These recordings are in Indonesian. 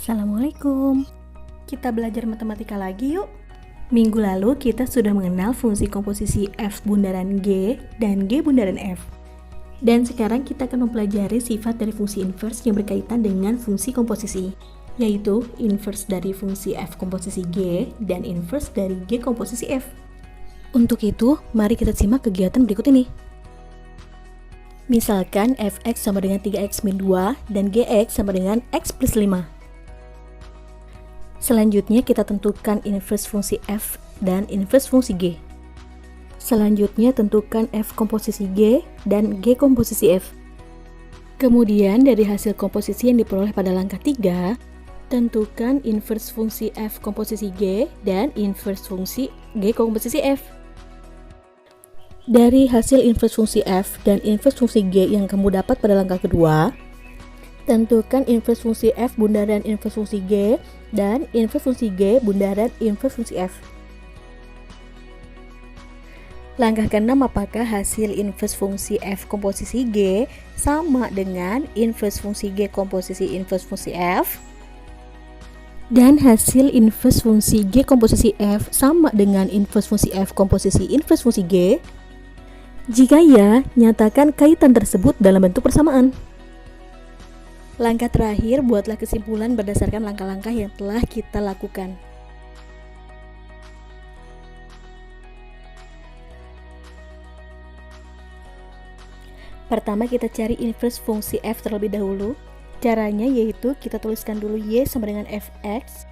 Assalamualaikum. Kita belajar matematika lagi yuk. Minggu lalu kita sudah mengenal fungsi komposisi F bundaran G dan G bundaran F. Dan sekarang kita akan mempelajari sifat dari fungsi inverse yang berkaitan dengan fungsi komposisi, yaitu inverse dari fungsi F komposisi G dan inverse dari G komposisi F. Untuk itu, mari kita simak kegiatan berikut ini. Misalkan fx sama dengan 3x min 2 dan gx sama dengan x plus 5. Selanjutnya kita tentukan inverse fungsi f dan inverse fungsi g. Selanjutnya tentukan f komposisi g dan g komposisi f. Kemudian dari hasil komposisi yang diperoleh pada langkah 3, tentukan inverse fungsi f komposisi g dan inverse fungsi g komposisi f. Dari hasil inverse fungsi f dan inverse fungsi g yang kamu dapat pada langkah kedua, tentukan inverse fungsi f bundaran inverse fungsi g dan inverse fungsi g bundaran inverse fungsi f. Langkah ke-6, apakah hasil inverse fungsi f komposisi g sama dengan inverse fungsi g komposisi inverse fungsi f? Dan hasil inverse fungsi g komposisi f sama dengan inverse fungsi f komposisi inverse fungsi g? Jika ya, nyatakan kaitan tersebut dalam bentuk persamaan. Langkah terakhir, buatlah kesimpulan berdasarkan langkah-langkah yang telah kita lakukan. Pertama, kita cari inverse fungsi f terlebih dahulu. Caranya yaitu kita tuliskan dulu y sama dengan fx.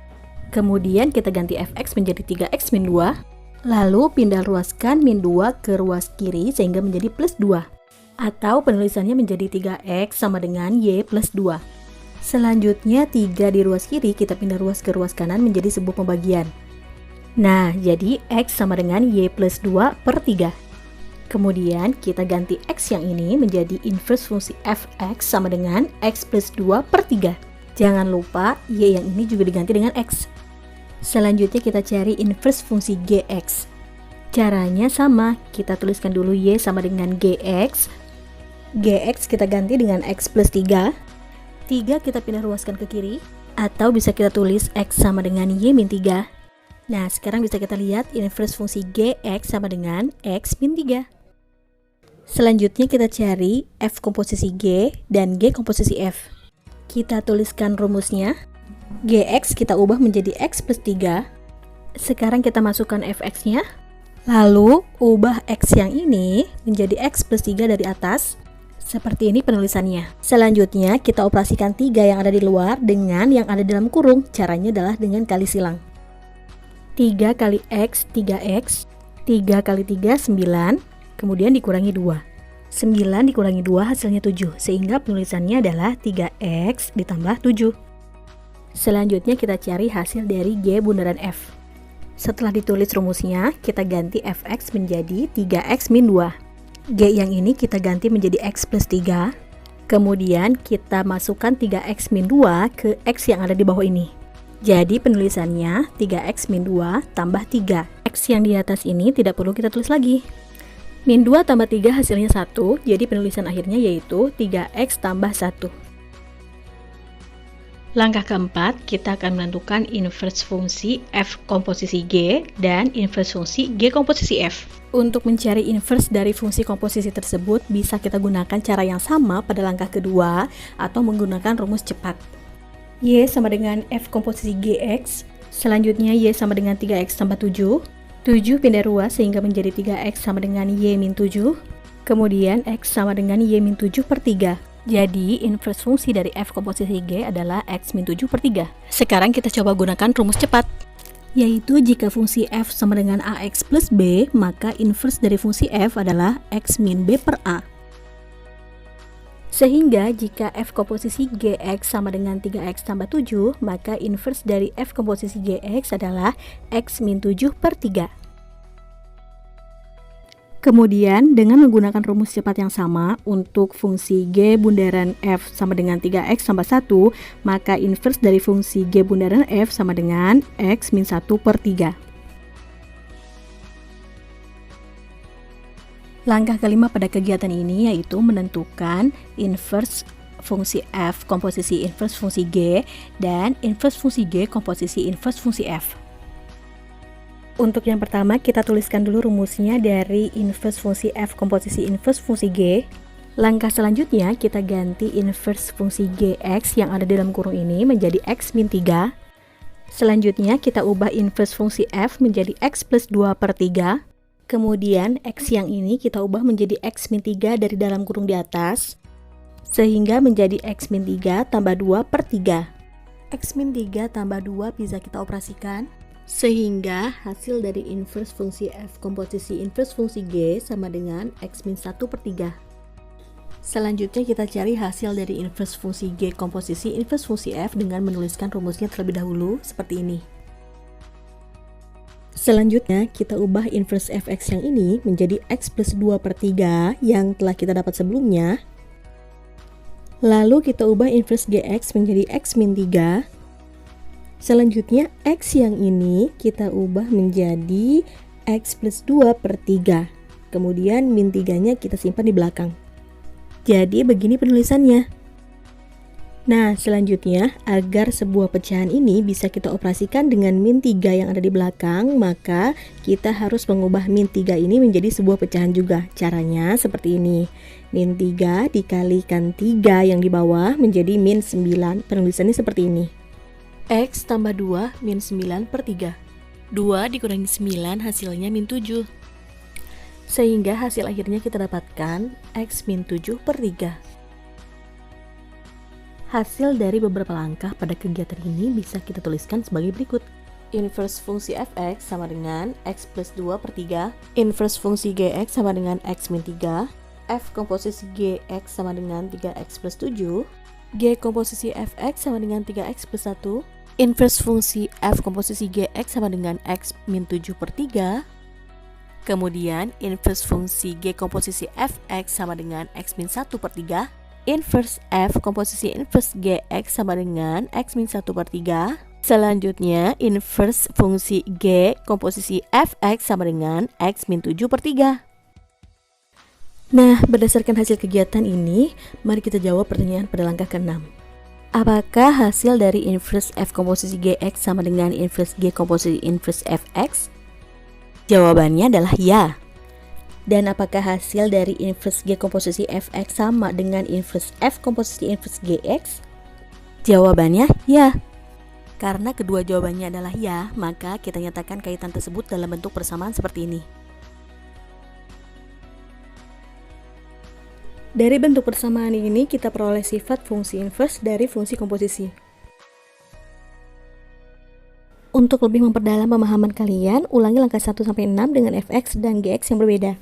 Kemudian kita ganti fx menjadi 3x min 2. Lalu pindah ruaskan min 2 ke ruas kiri sehingga menjadi plus 2. Atau penulisannya menjadi 3x sama dengan y plus 2. Selanjutnya 3 di ruas kiri kita pindah ruas ke ruas kanan menjadi sebuah pembagian. Nah, jadi x sama dengan y plus 2 per 3. Kemudian kita ganti x yang ini menjadi inverse fungsi fx sama dengan x plus 2 per 3. Jangan lupa y yang ini juga diganti dengan x. Selanjutnya kita cari inverse fungsi gx. Caranya sama, kita tuliskan dulu y sama dengan gx. Gx kita ganti dengan x plus 3. 3 kita pindah ruaskan ke kiri. Atau bisa kita tulis x sama dengan y min 3. Nah, sekarang bisa kita lihat inverse fungsi gx sama dengan x min 3. Selanjutnya kita cari f komposisi g dan g komposisi f. Kita tuliskan rumusnya. Gx kita ubah menjadi x plus 3. Sekarang kita masukkan fx-nya. Lalu ubah x yang ini menjadi x plus 3 dari atas. Seperti ini penulisannya. Selanjutnya kita operasikan 3 yang ada di luar dengan yang ada dalam kurung. Caranya adalah dengan kali silang. 3 kali x, 3x. 3 kali 3, 9. Kemudian dikurangi 2. 9 dikurangi 2 hasilnya 7. Sehingga penulisannya adalah 3x ditambah 7. Selanjutnya kita cari hasil dari g bundaran f. Setelah ditulis rumusnya, kita ganti fx menjadi 3x min 2. G yang ini kita ganti menjadi x plus 3. Kemudian kita masukkan 3x min 2 ke x yang ada di bawah ini. Jadi penulisannya 3x min 2 tambah 3. X yang di atas ini tidak perlu kita tulis lagi. Min 2 tambah 3 hasilnya 1. Jadi penulisan akhirnya yaitu 3x tambah 1. Langkah keempat, kita akan menentukan inverse fungsi f komposisi g dan inverse fungsi g komposisi f. Untuk mencari inverse dari fungsi komposisi tersebut, bisa kita gunakan cara yang sama pada langkah kedua atau menggunakan rumus cepat. Y sama dengan f komposisi gx. Selanjutnya y sama dengan 3x tambah 7. 7 pindah ruas sehingga menjadi 3x sama dengan y min 7. Kemudian x sama dengan y min 7 per 3. Jadi, inverse fungsi dari f komposisi g adalah x min 7 per 3. Sekarang kita coba gunakan rumus cepat. Yaitu jika fungsi f sama dengan ax plus b, maka inverse dari fungsi f adalah x min b per a. Sehingga jika f komposisi gx sama dengan 3x tambah 7, maka inverse dari f komposisi gx adalah x min 7 per 3. Kemudian dengan menggunakan rumus cepat yang sama untuk fungsi g bundaran f sama dengan 3x tambah 1, maka inverse dari fungsi g bundaran f sama dengan x min 1 per 3. Langkah kelima pada kegiatan ini yaitu menentukan inverse fungsi f komposisi inverse fungsi G dan inverse fungsi G komposisi inverse fungsi f. Untuk yang pertama, kita tuliskan dulu rumusnya dari inverse fungsi f komposisi inverse fungsi G. Langkah selanjutnya, kita ganti inverse fungsi Gx yang ada di dalam kurung ini menjadi x min 3. Selanjutnya, kita ubah inverse fungsi f menjadi x plus 2 per 3. Kemudian, x yang ini kita ubah menjadi x min 3 dari dalam kurung di atas, sehingga menjadi x min 3 tambah 2 per 3. X min 3 tambah 2 bisa kita operasikan, sehingga hasil dari inverse fungsi f komposisi inverse fungsi G sama dengan x min 1 per 3. Selanjutnya kita cari hasil dari inverse fungsi G komposisi inverse fungsi f dengan menuliskan rumusnya terlebih dahulu seperti ini. Selanjutnya kita ubah inverse fx yang ini menjadi x plus 2 per 3 yang telah kita dapat sebelumnya. Lalu kita ubah inverse gx menjadi x min 3. Selanjutnya x yang ini kita ubah menjadi x plus 2 per 3. Kemudian min 3 nya kita simpan di belakang. Jadi begini penulisannya. Nah, selanjutnya agar sebuah pecahan ini bisa kita operasikan dengan min 3 yang ada di belakang, maka kita harus mengubah min 3 ini menjadi sebuah pecahan juga. Caranya seperti ini. Min 3 dikalikan 3 yang di bawah menjadi min 9. Penulisannya seperti ini. X tambah 2 min 9 per 3. 2 dikurangi 9 hasilnya min 7. Sehingga hasil akhirnya kita dapatkan X min 7 per 3. Hasil dari beberapa langkah pada kegiatan ini bisa kita tuliskan sebagai berikut. Inverse fungsi fx sama dengan x plus 2 per 3. Inverse fungsi gx sama dengan x min 3. F komposisi gx sama dengan 3x plus 7. G komposisi fx sama dengan 3x plus 1. Inverse fungsi f komposisi gx sama dengan x min 7 per 3. Kemudian inverse fungsi g komposisi fx sama dengan x min 1 per 3. Inverse f komposisi inverse gx sama dengan x min 1 per 3. Selanjutnya inverse fungsi g komposisi fx sama dengan x min 7 per 3. Nah, berdasarkan hasil kegiatan ini, mari kita jawab pertanyaan pada langkah ke-6. Apakah hasil dari inverse f komposisi gx sama dengan inverse g komposisi inverse fx? Jawabannya adalah ya. Dan apakah hasil dari inverse g komposisi fx sama dengan inverse f komposisi inverse gx? Jawabannya ya. Karena kedua jawabannya adalah ya, maka kita nyatakan kaitan tersebut dalam bentuk persamaan seperti ini. Dari bentuk persamaan ini kita peroleh sifat fungsi inverse dari fungsi komposisi. Untuk lebih memperdalam pemahaman kalian, ulangi langkah 1-6 dengan fx dan gx yang berbeda.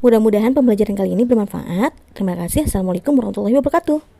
Mudah-mudahan pembelajaran kali ini bermanfaat. Terima kasih. Assalamualaikum warahmatullahi wabarakatuh.